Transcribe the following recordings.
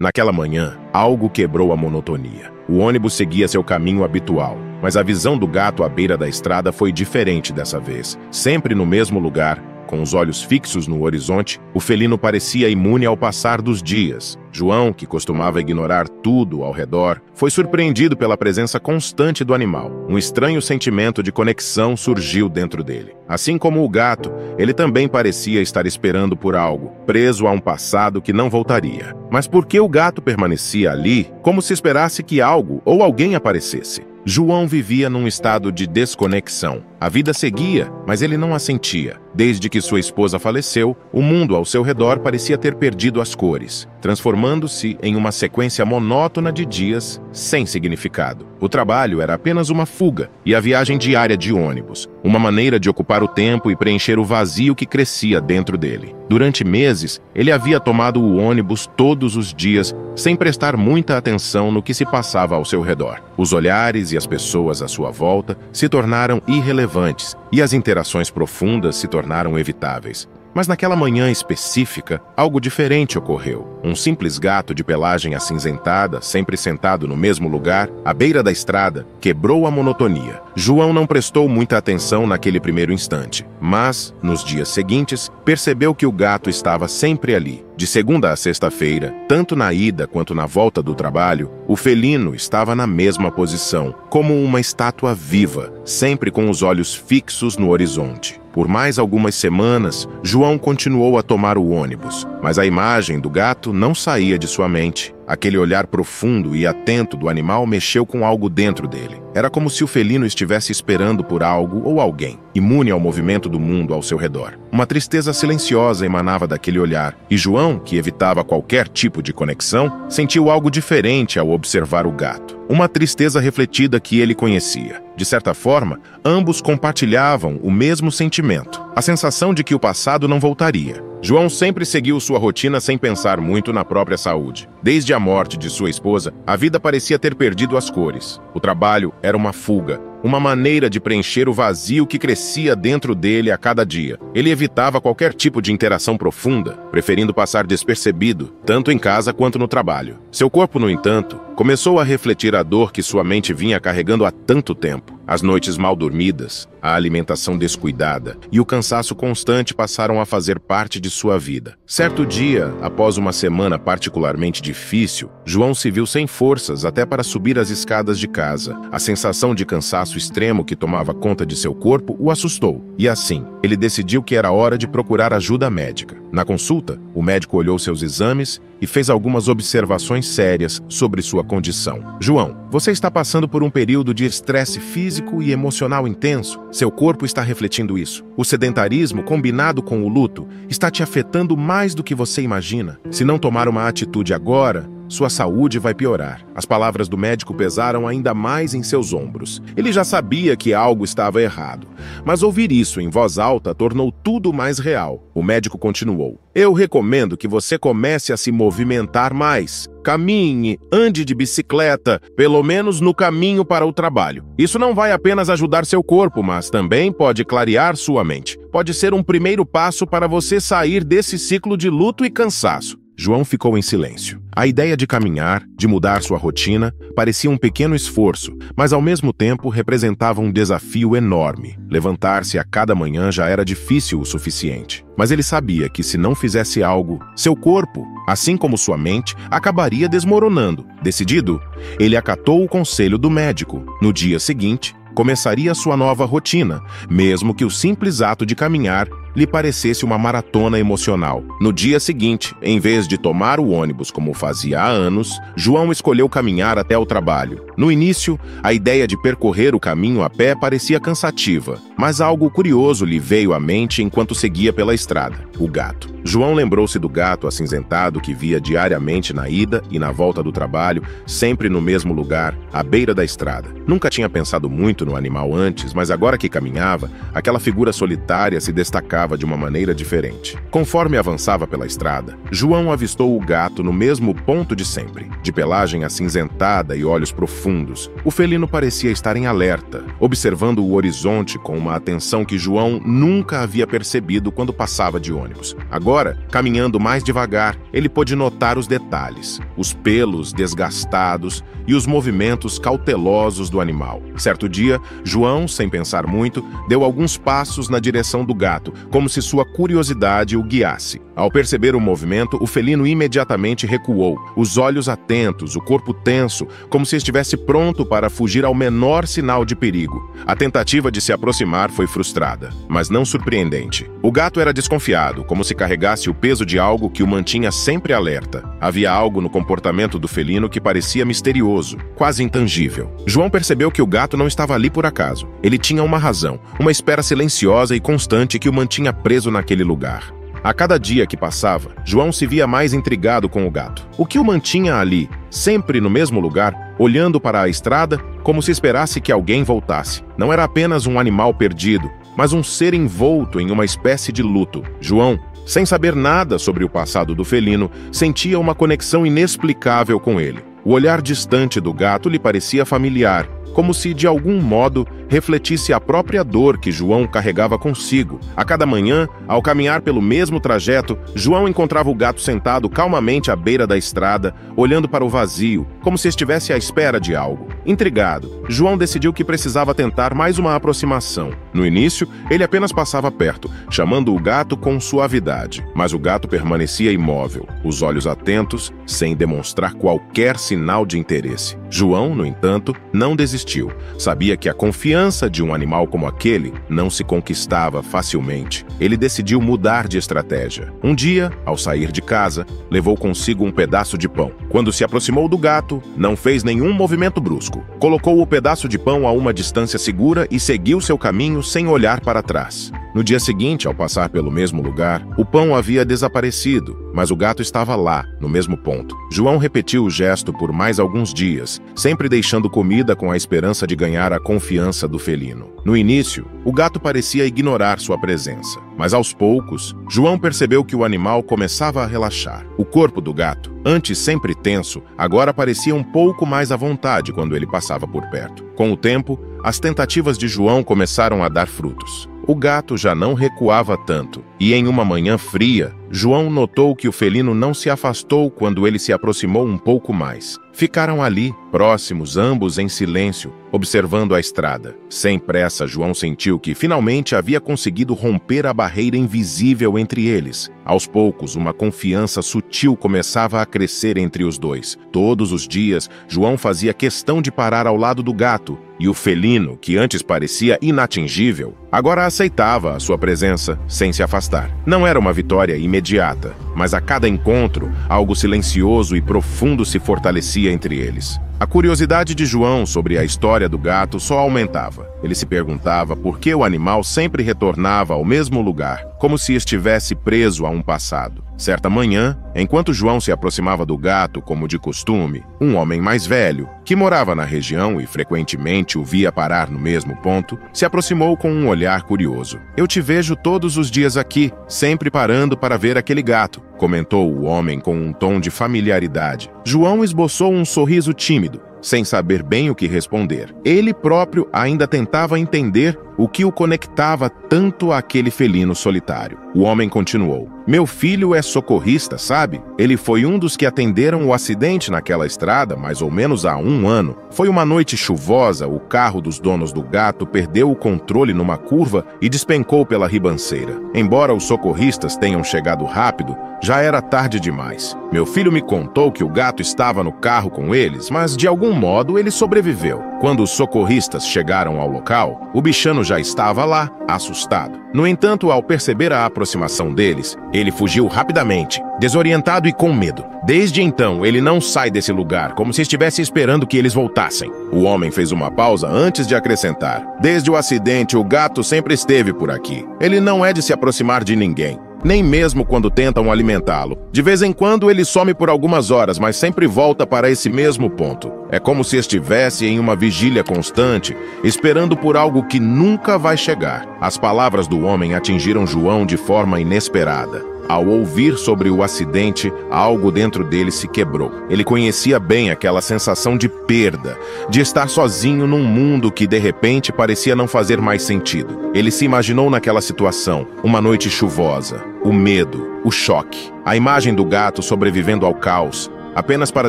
Naquela manhã, algo quebrou a monotonia. O ônibus seguia seu caminho habitual, mas a visão do gato à beira da estrada foi diferente dessa vez. Sempre no mesmo lugar, com os olhos fixos no horizonte, o felino parecia imune ao passar dos dias. João, que costumava ignorar tudo ao redor, foi surpreendido pela presença constante do animal. Um estranho sentimento de conexão surgiu dentro dele. Assim como o gato, ele também parecia estar esperando por algo, preso a um passado que não voltaria. Mas por que o gato permanecia ali, como se esperasse que algo ou alguém aparecesse? João vivia num estado de desconexão. A vida seguia, mas ele não a sentia. Desde que sua esposa faleceu, o mundo ao seu redor parecia ter perdido as cores, transformando-se em uma sequência monótona de dias sem significado. O trabalho era apenas uma fuga, e a viagem diária de ônibus, uma maneira de ocupar o tempo e preencher o vazio que crescia dentro dele. Durante meses, ele havia tomado o ônibus todos os dias, sem prestar muita atenção no que se passava ao seu redor. Os olhares e as pessoas à sua volta se tornaram irrelevantes, e as interações profundas se tornaram evitáveis. Mas naquela manhã específica, algo diferente ocorreu. Um simples gato de pelagem acinzentada, sempre sentado no mesmo lugar, à beira da estrada, quebrou a monotonia. João não prestou muita atenção naquele primeiro instante, mas, nos dias seguintes, percebeu que o gato estava sempre ali. De segunda a sexta-feira, tanto na ida quanto na volta do trabalho, o felino estava na mesma posição, como uma estátua viva, sempre com os olhos fixos no horizonte. Por mais algumas semanas, João continuou a tomar o ônibus, mas a imagem do gato não saía de sua mente. Aquele olhar profundo e atento do animal mexeu com algo dentro dele. Era como se o felino estivesse esperando por algo ou alguém, imune ao movimento do mundo ao seu redor. Uma tristeza silenciosa emanava daquele olhar, e João, que evitava qualquer tipo de conexão, sentiu algo diferente ao observar o gato. Uma tristeza refletida que ele conhecia. De certa forma, ambos compartilhavam o mesmo sentimento, a sensação de que o passado não voltaria. João sempre seguiu sua rotina sem pensar muito na própria saúde. Desde a morte de sua esposa, a vida parecia ter perdido as cores. O trabalho era uma fuga, uma maneira de preencher o vazio que crescia dentro dele a cada dia. Ele evitava qualquer tipo de interação profunda, preferindo passar despercebido, tanto em casa quanto no trabalho. Seu corpo, no entanto, começou a refletir a dor que sua mente vinha carregando há tanto tempo. As noites mal dormidas, a alimentação descuidada e o cansaço constante passaram a fazer parte de sua vida. Certo dia, após uma semana particularmente difícil, João se viu sem forças até para subir as escadas de casa. A sensação de cansaço extremo que tomava conta de seu corpo o assustou, e assim, ele decidiu que era hora de procurar ajuda médica. Na consulta, o médico olhou seus exames e fez algumas observações sérias sobre sua condição. João, você está passando por um período de estresse físico e emocional intenso. Seu corpo está refletindo isso. O sedentarismo, combinado com o luto, está te afetando mais do que você imagina. Se não tomar uma atitude agora, sua saúde vai piorar. As palavras do médico pesaram ainda mais em seus ombros. Ele já sabia que algo estava errado, mas ouvir isso em voz alta tornou tudo mais real. O médico continuou: eu recomendo que você comece a se movimentar mais. Caminhe, ande de bicicleta, pelo menos no caminho para o trabalho. Isso não vai apenas ajudar seu corpo, mas também pode clarear sua mente. Pode ser um primeiro passo para você sair desse ciclo de luto e cansaço. João ficou em silêncio. A ideia de caminhar, de mudar sua rotina, parecia um pequeno esforço, mas ao mesmo tempo representava um desafio enorme. Levantar-se a cada manhã já era difícil o suficiente. Mas ele sabia que se não fizesse algo, seu corpo, assim como sua mente, acabaria desmoronando. Decidido, ele acatou o conselho do médico. No dia seguinte, começaria sua nova rotina, mesmo que o simples ato de caminhar lhe parecesse uma maratona emocional. No dia seguinte, em vez de tomar o ônibus como fazia há anos, João escolheu caminhar até o trabalho. No início, a ideia de percorrer o caminho a pé parecia cansativa, mas algo curioso lhe veio à mente enquanto seguia pela estrada: o gato. João lembrou-se do gato acinzentado que via diariamente na ida e na volta do trabalho, sempre no mesmo lugar, à beira da estrada. Nunca tinha pensado muito no animal antes, mas agora que caminhava, aquela figura solitária se destacava de uma maneira diferente. Conforme avançava pela estrada, João avistou o gato no mesmo ponto de sempre, de pelagem acinzentada e olhos profundos. O felino parecia estar em alerta, observando o horizonte com uma atenção que João nunca havia percebido quando passava de ônibus. Agora agora, caminhando mais devagar, ele pôde notar os detalhes, os pelos desgastados e os movimentos cautelosos do animal. Certo dia, João, sem pensar muito, deu alguns passos na direção do gato, como se sua curiosidade o guiasse. Ao perceber o movimento, o felino imediatamente recuou, os olhos atentos, o corpo tenso, como se estivesse pronto para fugir ao menor sinal de perigo. A tentativa de se aproximar foi frustrada, mas não surpreendente. O gato era desconfiado, como se carregasse o peso de algo que o mantinha sempre alerta. Havia algo no comportamento do felino que parecia misterioso, quase intangível. João percebeu que o gato não estava ali por acaso. Ele tinha uma razão, uma espera silenciosa e constante que o mantinha preso naquele lugar. A cada dia que passava, João se via mais intrigado com o gato. O que o mantinha ali, sempre no mesmo lugar, olhando para a estrada, como se esperasse que alguém voltasse? Não era apenas um animal perdido, mas um ser envolto em uma espécie de luto. João, sem saber nada sobre o passado do felino, sentia uma conexão inexplicável com ele. O olhar distante do gato lhe parecia familiar, como se, de algum modo, refletisse a própria dor que João carregava consigo. A cada manhã, ao caminhar pelo mesmo trajeto, João encontrava o gato sentado calmamente à beira da estrada, olhando para o vazio, como se estivesse à espera de algo. Intrigado, João decidiu que precisava tentar mais uma aproximação. No início, ele apenas passava perto, chamando o gato com suavidade. Mas o gato permanecia imóvel, os olhos atentos, sem demonstrar qualquer sinal de interesse. João, no entanto, não desistiu. Sabia que a confiança de um animal como aquele não se conquistava facilmente. Ele decidiu mudar de estratégia. Um dia, ao sair de casa, levou consigo um pedaço de pão. Quando se aproximou do gato, não fez nenhum movimento brusco. Colocou o pedaço de pão a uma distância segura e seguiu seu caminho sem olhar para trás. No dia seguinte, ao passar pelo mesmo lugar, o pão havia desaparecido, mas o gato estava lá, no mesmo ponto. João repetiu o gesto por mais alguns dias, sempre deixando comida com a esperança de ganhar a confiança do felino. No início, o gato parecia ignorar sua presença, mas aos poucos, João percebeu que o animal começava a relaxar. O corpo do gato, antes sempre tenso, agora parecia um pouco mais à vontade quando ele passava por perto. Com o tempo, as tentativas de João começaram a dar frutos. O gato já não recuava tanto, e em uma manhã fria, João notou que o felino não se afastou quando ele se aproximou um pouco mais. Ficaram ali, próximos, ambos em silêncio, observando a estrada. Sem pressa, João sentiu que finalmente havia conseguido romper a barreira invisível entre eles. Aos poucos, uma confiança sutil começava a crescer entre os dois. Todos os dias, João fazia questão de parar ao lado do gato, e o felino, que antes parecia inatingível, agora aceitava a sua presença sem se afastar. Não era uma vitória imediata, mas a cada encontro, algo silencioso e profundo se fortalecia entre eles. A curiosidade de João sobre a história do gato só aumentava. Ele se perguntava por que o animal sempre retornava ao mesmo lugar, como se estivesse preso a um passado. Certa manhã, enquanto João se aproximava do gato como de costume, um homem mais velho, que morava na região e frequentemente o via parar no mesmo ponto, se aproximou com um olhar curioso. "Eu te vejo todos os dias aqui, sempre parando para ver aquele gato", comentou o homem com um tom de familiaridade. João esboçou um sorriso tímido, sem saber bem o que responder. Ele próprio ainda tentava entender o que o conectava tanto àquele felino solitário. O homem continuou: "Meu filho é socorrista, sabe? Ele foi um dos que atenderam o acidente naquela estrada mais ou menos há 1 ano. Foi uma noite chuvosa, o carro dos donos do gato perdeu o controle numa curva e despencou pela ribanceira. Embora os socorristas tenham chegado rápido, já era tarde demais. Meu filho me contou que o gato estava no carro com eles, mas de algum modo ele sobreviveu. Quando os socorristas chegaram ao local, o bichano já estava lá, assustado. No entanto, ao perceber a aproximação deles, ele fugiu rapidamente, desorientado e com medo. Desde então, ele não sai desse lugar, como se estivesse esperando que eles voltassem." O homem fez uma pausa antes de acrescentar: "Desde o acidente, o gato sempre esteve por aqui. Ele não é de se aproximar de ninguém, nem mesmo quando tentam alimentá-lo. De vez em quando ele some por algumas horas, mas sempre volta para esse mesmo ponto. É como se estivesse em uma vigília constante, esperando por algo que nunca vai chegar." As palavras do homem atingiram João de forma inesperada. Ao ouvir sobre o acidente, algo dentro dele se quebrou. Ele conhecia bem aquela sensação de perda, de estar sozinho num mundo que de repente parecia não fazer mais sentido. Ele se imaginou naquela situação, uma noite chuvosa, o medo, o choque, a imagem do gato sobrevivendo ao caos, apenas para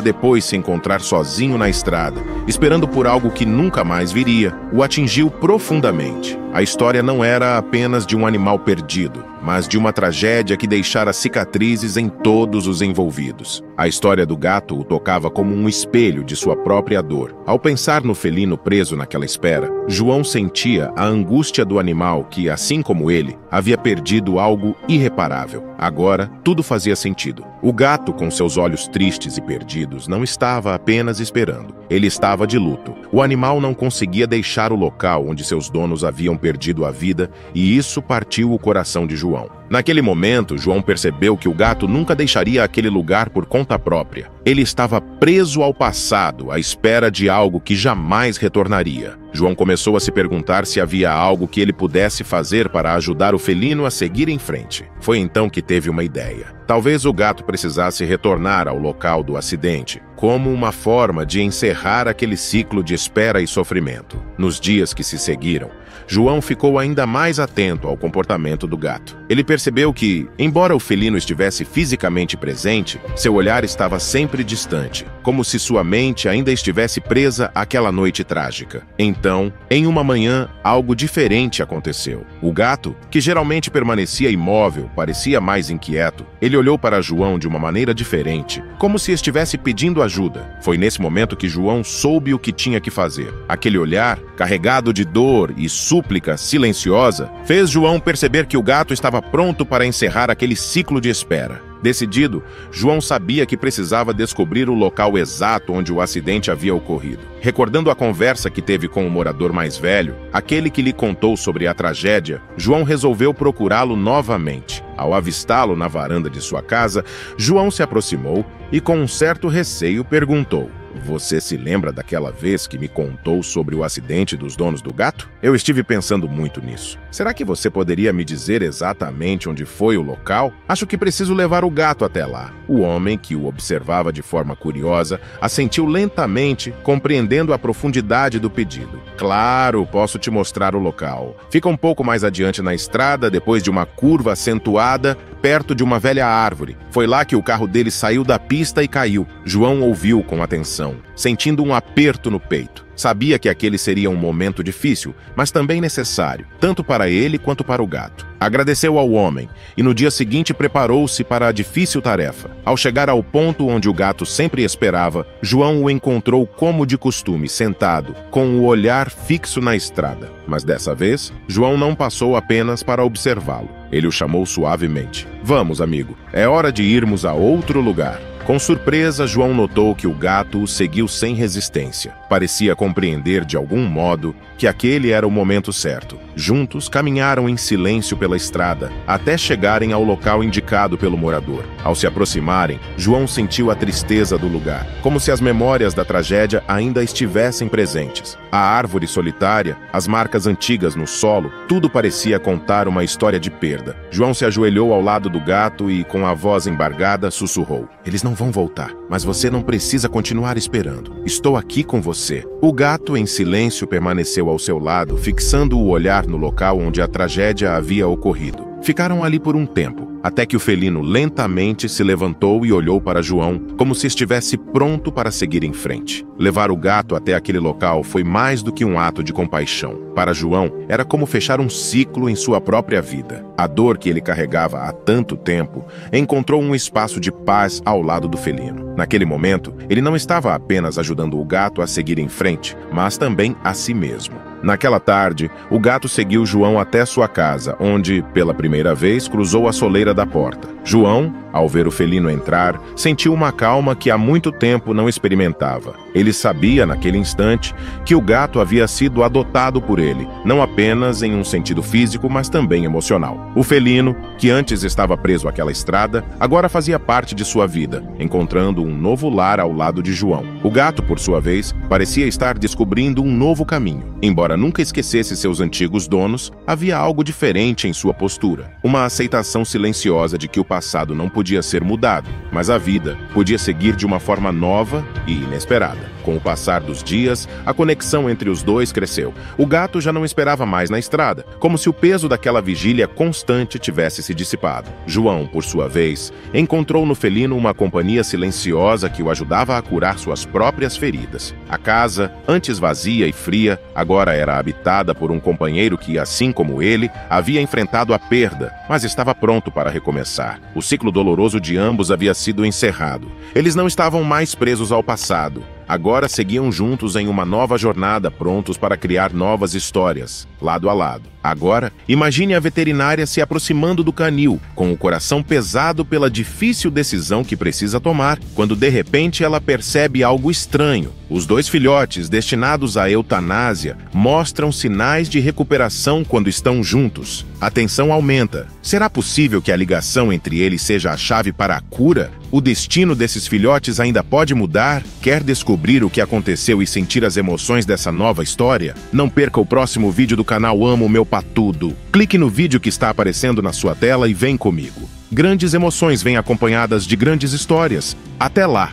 depois se encontrar sozinho na estrada, esperando por algo que nunca mais viria. O atingiu profundamente. A história não era apenas de um animal perdido, mas de uma tragédia que deixara cicatrizes em todos os envolvidos. A história do gato o tocava como um espelho de sua própria dor. Ao pensar no felino preso naquela espera, João sentia a angústia do animal que, assim como ele, havia perdido algo irreparável. Agora, tudo fazia sentido. O gato, com seus olhos tristes e perdidos, não estava apenas esperando. Ele estava de luto. O animal não conseguia deixar o local onde seus donos haviam perdido a vida, e isso partiu o coração de João. Naquele momento, João percebeu que o gato nunca deixaria aquele lugar por conta própria. Ele estava preso ao passado, à espera de algo que jamais retornaria. João começou a se perguntar se havia algo que ele pudesse fazer para ajudar o felino a seguir em frente. Foi então que teve uma ideia. Talvez o gato precisasse retornar ao local do acidente, como uma forma de encerrar aquele ciclo de espera e sofrimento. Nos dias que se seguiram, João ficou ainda mais atento ao comportamento do gato. Ele percebeu que, embora o felino estivesse fisicamente presente, seu olhar estava sempre distante, como se sua mente ainda estivesse presa àquela noite trágica. Então, em uma manhã, algo diferente aconteceu. O gato, que geralmente permanecia imóvel, parecia mais inquieto. Ele olhou para João de uma maneira diferente, como se estivesse pedindo ajuda. Foi nesse momento que João soube o que tinha que fazer. Aquele olhar, carregado de dor e súplica silenciosa, fez João perceber que o gato estava pronto para encerrar aquele ciclo de espera. Decidido, João sabia que precisava descobrir o local exato onde o acidente havia ocorrido. Recordando a conversa que teve com o morador mais velho, aquele que lhe contou sobre a tragédia, João resolveu procurá-lo novamente. Ao avistá-lo na varanda de sua casa, João se aproximou e, com um certo receio, perguntou: "Você se lembra daquela vez que me contou sobre o acidente dos donos do gato? Eu estive pensando muito nisso. Será que você poderia me dizer exatamente onde foi o local? Acho que preciso levar o gato até lá." O homem, que o observava de forma curiosa, assentiu lentamente, compreendendo a profundidade do pedido. "Claro, posso te mostrar o local. Fica um pouco mais adiante na estrada, depois de uma curva acentuada, perto de uma velha árvore. Foi lá que o carro dele saiu da pista e caiu." João ouviu com atenção, sentindo um aperto no peito. Sabia que aquele seria um momento difícil, mas também necessário, tanto para ele quanto para o gato. Agradeceu ao homem e no dia seguinte preparou-se para a difícil tarefa. Ao chegar ao ponto onde o gato sempre esperava, João o encontrou como de costume, sentado, com o olhar fixo na estrada. Mas dessa vez, João não passou apenas para observá-lo. Ele o chamou suavemente. "Vamos, amigo, é hora de irmos a outro lugar." Com surpresa, João notou que o gato o seguiu sem resistência. Parecia compreender de algum modo que aquele era o momento certo. Juntos, caminharam em silêncio pela estrada, até chegarem ao local indicado pelo morador. Ao se aproximarem, João sentiu a tristeza do lugar, como se as memórias da tragédia ainda estivessem presentes. A árvore solitária, as marcas antigas no solo, tudo parecia contar uma história de perda. João se ajoelhou ao lado do gato e, com a voz embargada, sussurrou: "Eles não vão voltar, mas você não precisa continuar esperando. Estou aqui com você." O gato, em silêncio, permaneceu ao seu lado, fixando o olhar no local onde a tragédia havia ocorrido. Ficaram ali por um tempo, até que o felino lentamente se levantou e olhou para João, como se estivesse pronto para seguir em frente. Levar o gato até aquele local foi mais do que um ato de compaixão. Para João, era como fechar um ciclo em sua própria vida. A dor que ele carregava há tanto tempo encontrou um espaço de paz ao lado do felino. Naquele momento, ele não estava apenas ajudando o gato a seguir em frente, mas também a si mesmo. Naquela tarde, o gato seguiu João até sua casa, onde, pela primeira vez, cruzou a soleira da porta. João, Ao ver o felino entrar, sentiu uma calma que há muito tempo não experimentava. Ele sabia, naquele instante, que o gato havia sido adotado por ele, não apenas em um sentido físico, mas também emocional. O felino, que antes estava preso àquela estrada, agora fazia parte de sua vida, encontrando um novo lar ao lado de João. O gato, por sua vez, parecia estar descobrindo um novo caminho. Embora nunca esquecesse seus antigos donos, havia algo diferente em sua postura. Uma aceitação silenciosa de que o passado não podia ser mudado, mas a vida podia seguir de uma forma nova e inesperada. Com o passar dos dias, a conexão entre os dois cresceu. O gato já não esperava mais na estrada, como se o peso daquela vigília constante tivesse se dissipado. João, por sua vez, encontrou no felino uma companhia silenciosa que o ajudava a curar suas próprias feridas. A casa, antes vazia e fria, agora era habitada por um companheiro que, assim como ele, havia enfrentado a perda, mas estava pronto para recomeçar. O ciclo doloroso de ambos havia sido encerrado. Eles não estavam mais presos ao passado. Agora seguiam juntos em uma nova jornada, prontos para criar novas histórias, lado a lado. Agora, imagine a veterinária se aproximando do canil, com o coração pesado pela difícil decisão que precisa tomar, quando de repente ela percebe algo estranho. Os dois filhotes, destinados à eutanásia, mostram sinais de recuperação quando estão juntos. A tensão aumenta. Será possível que a ligação entre eles seja a chave para a cura? O destino desses filhotes ainda pode mudar? Quer descobrir o que aconteceu e sentir as emoções dessa nova história? Não perca o próximo vídeo do canal Amo Meu Patudo. Clique no vídeo que está aparecendo na sua tela e vem comigo. Grandes emoções vêm acompanhadas de grandes histórias. Até lá!